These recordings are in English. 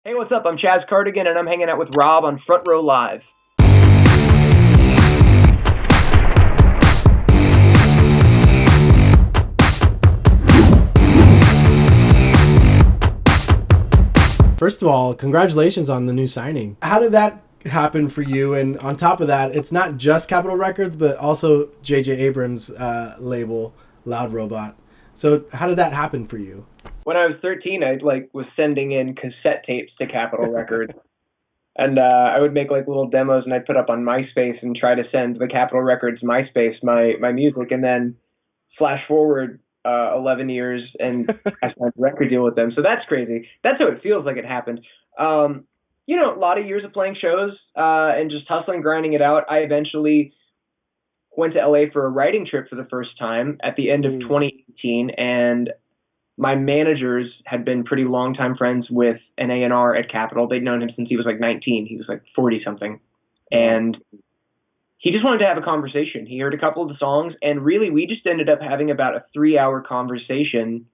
Hey, what's up? I'm Chaz Cardigan, and I'm hanging out with Rob on Front Row Live. First of all, congratulations on the new signing. How did that happen for you? And on top of that, it's not just Capitol Records, but also J.J. Abrams' label, Loud Robot. So how did that happen for you? When I was 13, I was sending in cassette tapes to Capitol Records, and I would make little demos, and I'd put up on MySpace and try to send the Capitol Records MySpace my music, and then flash forward 11 years and I signed a record deal with them. So that's crazy. That's how it feels like it happened. A lot of years of playing shows and just hustling, grinding it out. I eventually went to LA for a writing trip for the first time at the end of 2018, and my managers had been pretty long-time friends with an A&R at Capitol. They'd known him since he was 19. He was 40-something. And he just wanted to have a conversation. He heard a couple of the songs, and really we just ended up having about a 3-hour conversation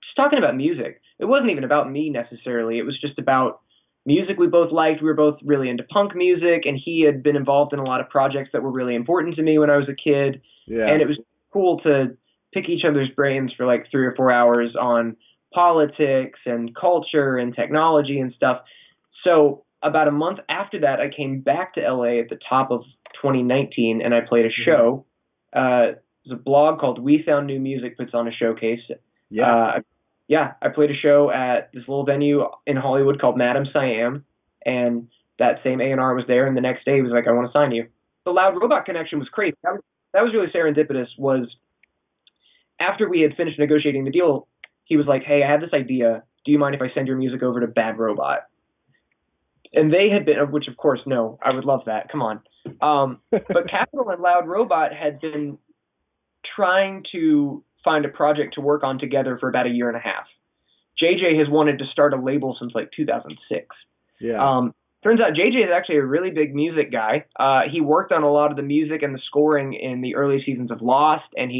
just talking about music. It wasn't even about me necessarily. It was just about music we both liked. We were both really into punk music, and he had been involved in a lot of projects that were really important to me when I was a kid. Yeah. And it was cool to pick each other's brains for 3 or 4 hours on politics and culture and technology and stuff. So about a month after that, I came back to LA at the top of 2019, and I played a show. There's a blog called We Found New Music puts on a showcase. I played a show at this little venue in Hollywood called Madame Siam, and that same A&R was there, and the next day he was like, I want to sign you. The Loud Robot connection was crazy. That was really serendipitous. Was after we had finished negotiating the deal, he was like, hey, I have this idea. Do you mind if I send your music over to Bad Robot? And they had been, which of course, no, I would love that. Come on. But Capitol and Loud Robot had been trying to find a project to work on together for about a year and a half. JJ has wanted to start a label since 2006. Yeah. Turns out JJ is actually a really big music guy. He worked on a lot of the music and the scoring in the early seasons of Lost, and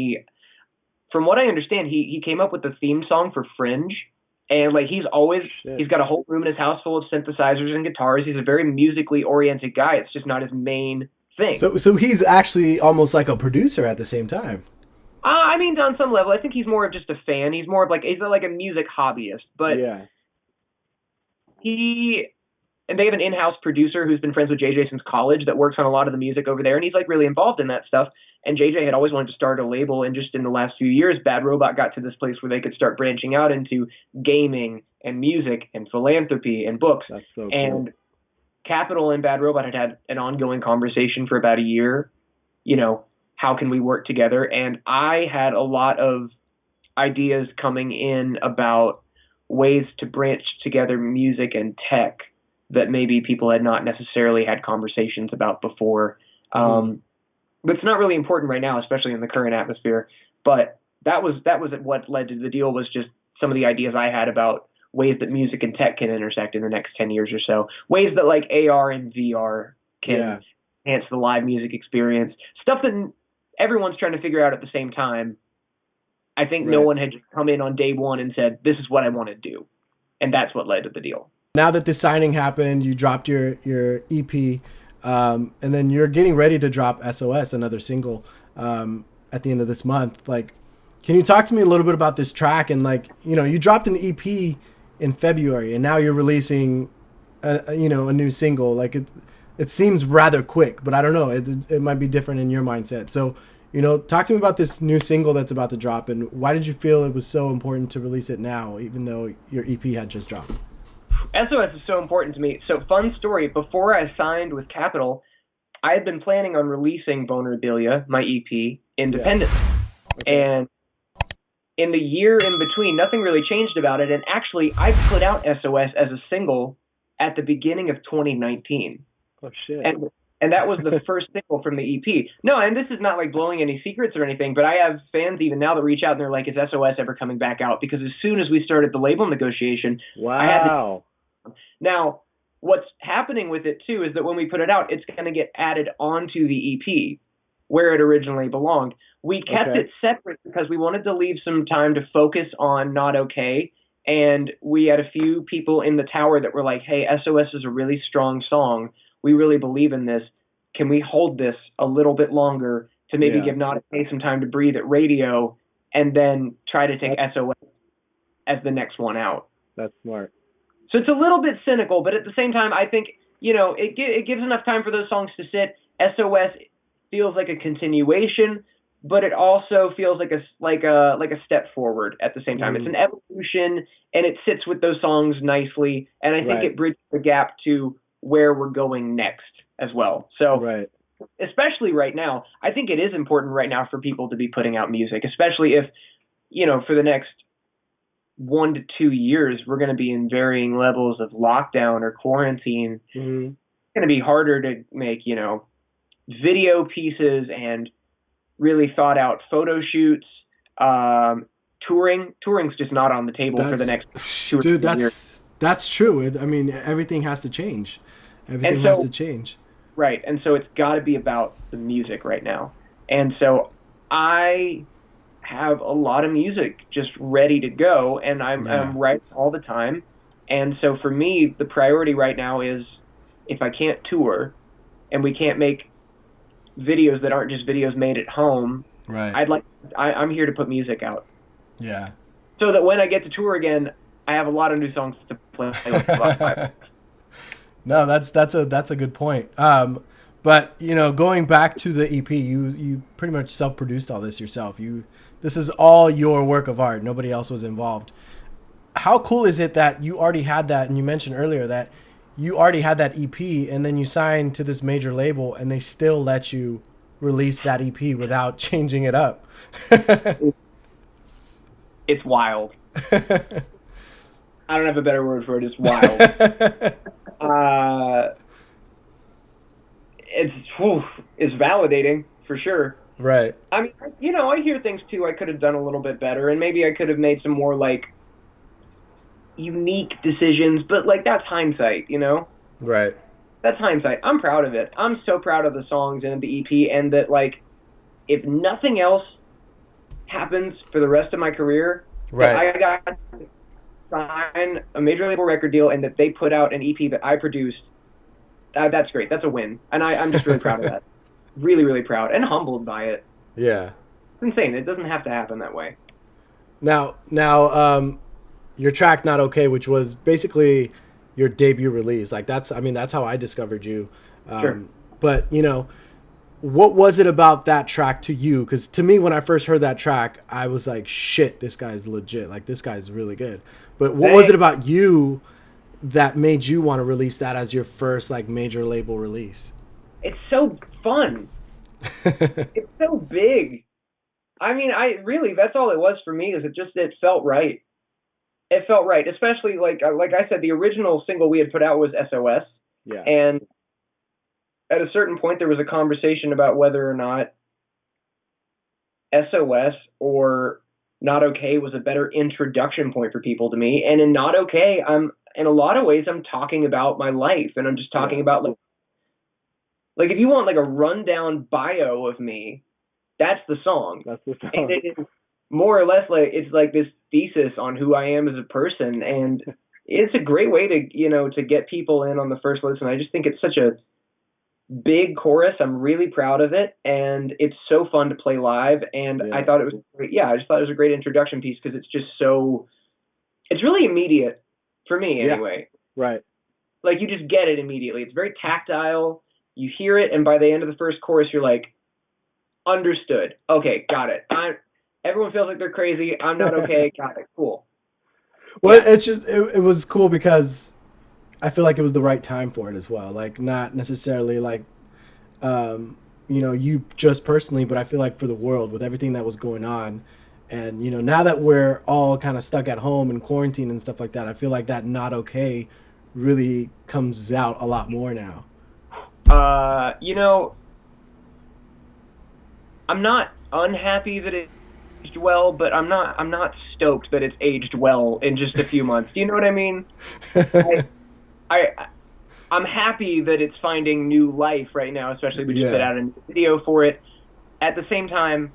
from what I understand, he came up with the theme song for Fringe. And he's got a whole room in his house full of synthesizers and guitars. He's a very musically oriented guy. It's just not his main thing. So he's actually almost like a producer at the same time. On some level, I think he's more of just a fan. He's more of he's like a music hobbyist. But yeah. And they have an in-house producer who's been friends with JJ since college that works on a lot of the music over there, and he's really involved in that stuff. And JJ had always wanted to start a label, and just in the last few years, Bad Robot got to this place where they could start branching out into gaming and music and philanthropy and books. That's so cool. And Capitol and Bad Robot had an ongoing conversation for about a year. How can we work together? And I had a lot of ideas coming in about ways to branch together music and tech that maybe people had not necessarily had conversations about before. But it's not really important right now, especially in the current atmosphere. But that was what led to the deal, was just some of the ideas I had about ways that music and tech can intersect in the next 10 years or so. Ways that AR and VR can enhance the live music experience. Stuff that everyone's trying to figure out at the same time. I think no one had just come in on day one and said, this is what I want to do. And that's what led to the deal. Now that this signing happened, you dropped your EP, and then you're getting ready to drop S.O.S, another single, at the end of this month. Can you talk to me a little bit about this track? And you dropped an EP in February, and now you're releasing a new single. It seems rather quick, but I don't know. It might be different in your mindset. So, talk to me about this new single that's about to drop, and why did you feel it was so important to release it now, even though your EP had just dropped? S.O.S is so important to me. So, fun story. Before I signed with Capitol, I had been planning on releasing Vulnerabilia, my EP, independently. Yeah. Okay. And in the year in between, nothing really changed about it. And actually, I put out S.O.S as a single at the beginning of 2019. Oh, shit. And that was the first single from the EP. No, and this is not blowing any secrets or anything, but I have fans even now that reach out and they're like, is S.O.S ever coming back out? Because as soon as we started the label negotiation, wow. Now, what's happening with it, too, is that when we put it out, it's going to get added onto the EP where it originally belonged. We kept it separate because we wanted to leave some time to focus on Not Okay and we had a few people in the tower that were like, "Hey, SOS is a really strong song. We really believe in this. Can we hold this a little bit longer to maybe give Not Okay some time to breathe at radio, and then try to take SOS as the next one out?" That's smart. So it's a little bit cynical, but at the same time, I think, it gives enough time for those songs to sit. SOS feels like a continuation, but it also feels like a step forward at the same time. It's an evolution, and it sits with those songs nicely, and I think it bridges the gap to where we're going next as well. So especially right now, I think it is important right now for people to be putting out music, especially if, for the next 1 to 2 years, we're going to be in varying levels of lockdown or quarantine. It's going to be harder to make, video pieces and really thought out photo shoots. Touring's just not on the table for the next 2 or 3 years. That's true. I mean, everything has to change. Everything has to change. Right. And so it's got to be about the music right now. And so I have a lot of music just ready to go, and I'm writing all the time. And so for me, the priority right now is, if I can't tour and we can't make videos that aren't just videos made at home, I'm here to put music out. Yeah. So that when I get to tour again, I have a lot of new songs to play with. No, that's a good point. But going back to the EP, you pretty much self-produced all this yourself. This is all your work of art. Nobody else was involved. How cool is it that you already had that, and you mentioned earlier that you already had that EP, and then you signed to this major label, and they still let you release that EP without changing it up? It's wild. I don't have a better word for it. It's wild. It's validating for sure. Right. I mean, I hear things too I could have done a little bit better, and maybe I could have made some more unique decisions, but that's hindsight, Right. That's hindsight. I'm proud of it. I'm so proud of the songs and the EP, and that if nothing else happens for the rest of my career, I got to sign a major label record deal, and that they put out an EP that I produced. That's great. That's a win, and I'm just really proud of that. Really, really proud and humbled by it. Yeah. It's insane. It doesn't have to happen that way. Now, your track "Not Okay," which was basically your debut release, that's how I discovered you. Sure. But what was it about that track to you? Because to me, when I first heard that track, I was like, "Shit, this guy's legit. This guy's really good." But what was it about you that made you want to release that as your first major label release? It's so fun. It's so big. I mean, that's all it was for me. Is it felt right. It felt right, especially like I said, the original single we had put out was SOS. Yeah. And at a certain point, there was a conversation about whether or not SOS or Not Okay was a better introduction point for people to me. And in Not Okay, in a lot of ways, I'm talking about my life, and I'm just talking about if you want a rundown bio of me, that's the song. That's the song. And it is more or less it's this thesis on who I am as a person, and it's a great way to get people in on the first listen. I just think it's such a big chorus. I'm really proud of it, and it's so fun to play live. And I thought it was great. Yeah, I just thought it was a great introduction piece because it's just it's really immediate for me anyway. Right. You just get it immediately. It's very tactile. You hear it, and by the end of the first chorus, you're like, understood. Okay, got it. Everyone feels like they're crazy. I'm not okay. Got it. Cool. Well, it's just it was cool because I feel like it was the right time for it as well. Not necessarily you just personally, but I feel like for the world with everything that was going on, and now that we're all kind of stuck at home and quarantine and stuff like that, I feel like that Not Okay really comes out a lot more now. I'm not unhappy that it aged well, but I'm not stoked that it's aged well in just a few months. Do you know what I mean? I'm happy that it's finding new life right now, especially we just put out a new video for it. At the same time,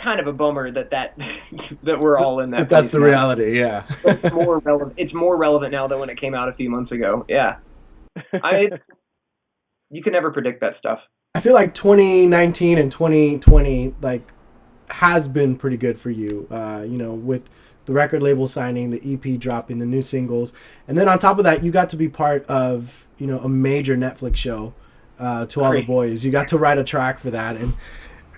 kind of a bummer that that we're all in that That's place the now. reality. Yeah. But it's more relevant. It's more relevant now than when it came out a few months ago. Yeah, you can never predict that stuff. I feel like 2019 and 2020 like has been pretty good for you. With the record label signing, the EP dropping, the new singles, and then on top of that, you got to be part of a major Netflix show. To all the boys, you got to write a track for that, and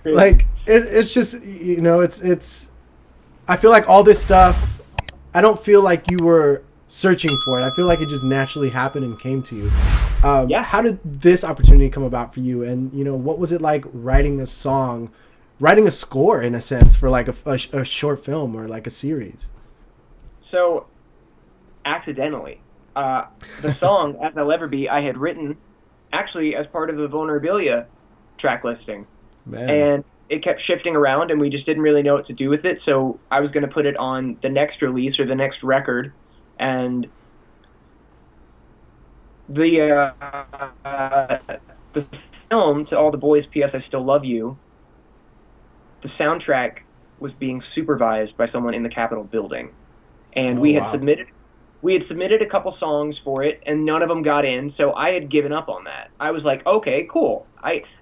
like it's just it's. I feel like all this stuff. I don't feel like you were searching for it. I feel like it just naturally happened and came to you. Yeah. How did this opportunity come about for you? And what was it like writing a score in a sense for like a short film or like a series? So, accidentally, the song "They'll Ever Be" I had written actually as part of the Vulnerabilia track listing, Man. and it kept shifting around, and we just didn't really know what to do with it. So I was going to put it on the next release or the next record, and the film "To All the Boys, P.S. I Still Love You," the soundtrack was being supervised by someone in the Capitol building, and we had submitted a couple songs for it, and none of them got in. So I had given up on that. I was like, okay, cool.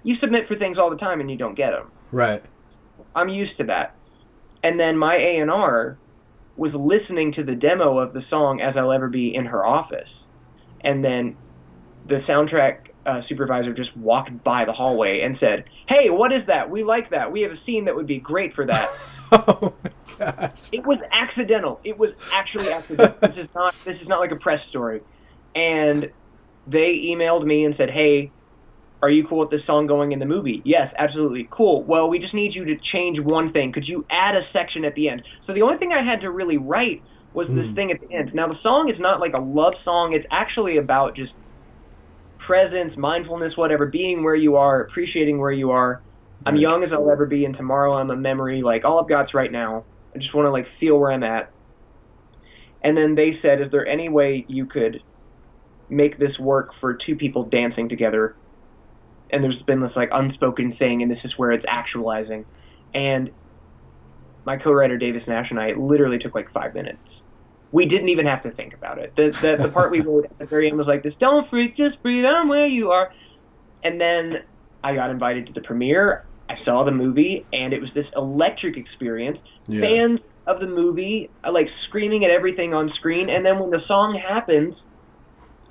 You submit for things all the time and you don't get them. Right. I'm used to that. And then my A&R was listening to the demo of the song "As I'll Ever Be" in her office, and then the soundtrack supervisor just walked by the hallway and said, "Hey, what is that? We like that. We have a scene that would be great for that." Oh my gosh. It was accidental. It was actually accidental. This is not like a press story. And they emailed me and said, "Hey, are you cool with this song going in the movie?" "Yes, absolutely." "Cool. Well, we just need you to change one thing. Could you add a section at the end?" So the only thing I had to really write was this thing at the end. Now, the song is not like a love song. It's actually about just presence, mindfulness, whatever, being where you are, appreciating where you are. I'm young as I'll ever be, and tomorrow I'm a memory. Like, all I've got's right now. I just want to, like, feel where I'm at. And then they said, "Is there any way you could make this work for two people dancing together?" And there's been this, like, unspoken thing, and this is where it's actualizing. And my co-writer, Davis Nash, and I, it literally took, like, 5 minutes. We didn't even have to think about it. The part we wrote at the very end was like this: "Don't freak, just breathe, I'm where you are." And then I got invited to the premiere. I saw the movie, and it was this electric experience. Yeah. Fans of the movie, like, screaming at everything on screen. And then when the song happens,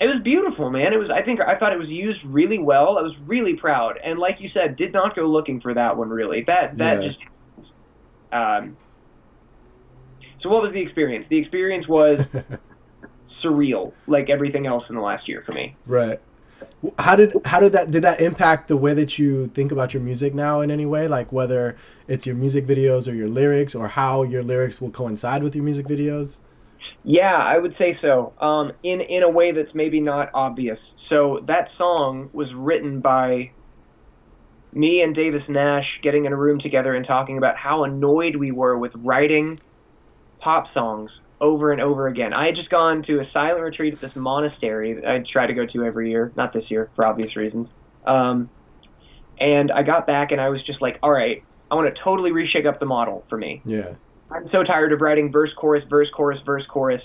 it was beautiful, man. I thought it was used really well. I was really proud. And like you said, did not go looking for that one, really. That just... So what was the experience? The experience was surreal, like everything else in the last year for me. Right. How did that impact the way that you think about your music now in any way? Like whether it's your music videos or your lyrics, or how your lyrics will coincide with your music videos? Yeah, I would say so. In a way that's maybe not obvious. So that song was written by me and Davis Nash getting in a room together and talking about how annoyed we were with writing pop songs over and over again. I had just gone to a silent retreat at this monastery I try to go to every year, not this year for obvious reasons. And I got back and I was just like, all right, I want to totally reshake up the model for me. Yeah. I'm so tired of writing verse, chorus, verse, chorus, verse, chorus.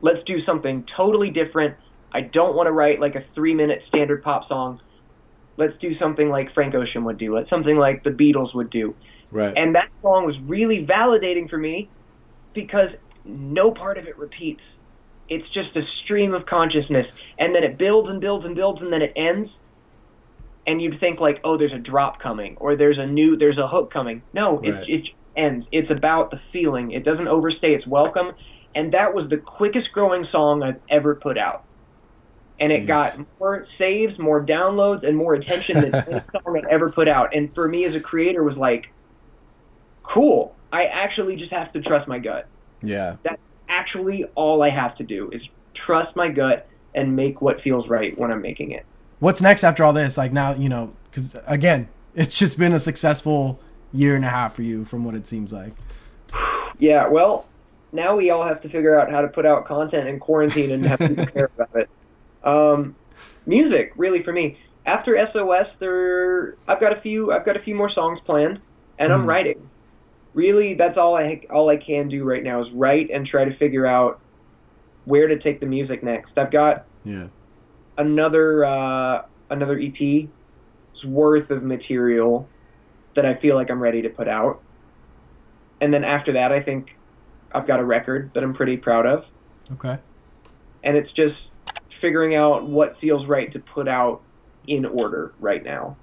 Let's do something totally different. I don't want to write like a 3-minute standard pop song. Let's do something like Frank Ocean would do. Something like the Beatles would do. Right. And that song was really validating for me because no part of it repeats. It's just a stream of consciousness. And then it builds and builds and builds, and then it ends. And you'd think like, oh, there's a drop coming, or there's a hook coming. No, right. It ends. It's about the feeling. It doesn't overstay its welcome. And that was the quickest growing song I've ever put out. And Jeez. It got more saves, more downloads, and more attention than any song I've ever put out. And for me as a creator was like, cool. I actually just have to trust my gut. Yeah. That's actually all I have to do is trust my gut and make what feels right when I'm making it. What's next after all this? Like now, because again, it's just been a successful year and a half for you from what it seems like. Yeah, well, now we all have to figure out how to put out content in quarantine and have people care about it. Music, really, for me. After S.O.S, I've got a few more songs planned, and I'm writing. really, that's all I can do right now is write and try to figure out where to take the music next. I've got Yeah. another EP's worth of material that I feel like I'm ready to put out. And then after that, I think I've got a record that I'm pretty proud of. Okay. And it's just figuring out what feels right to put out in order right now.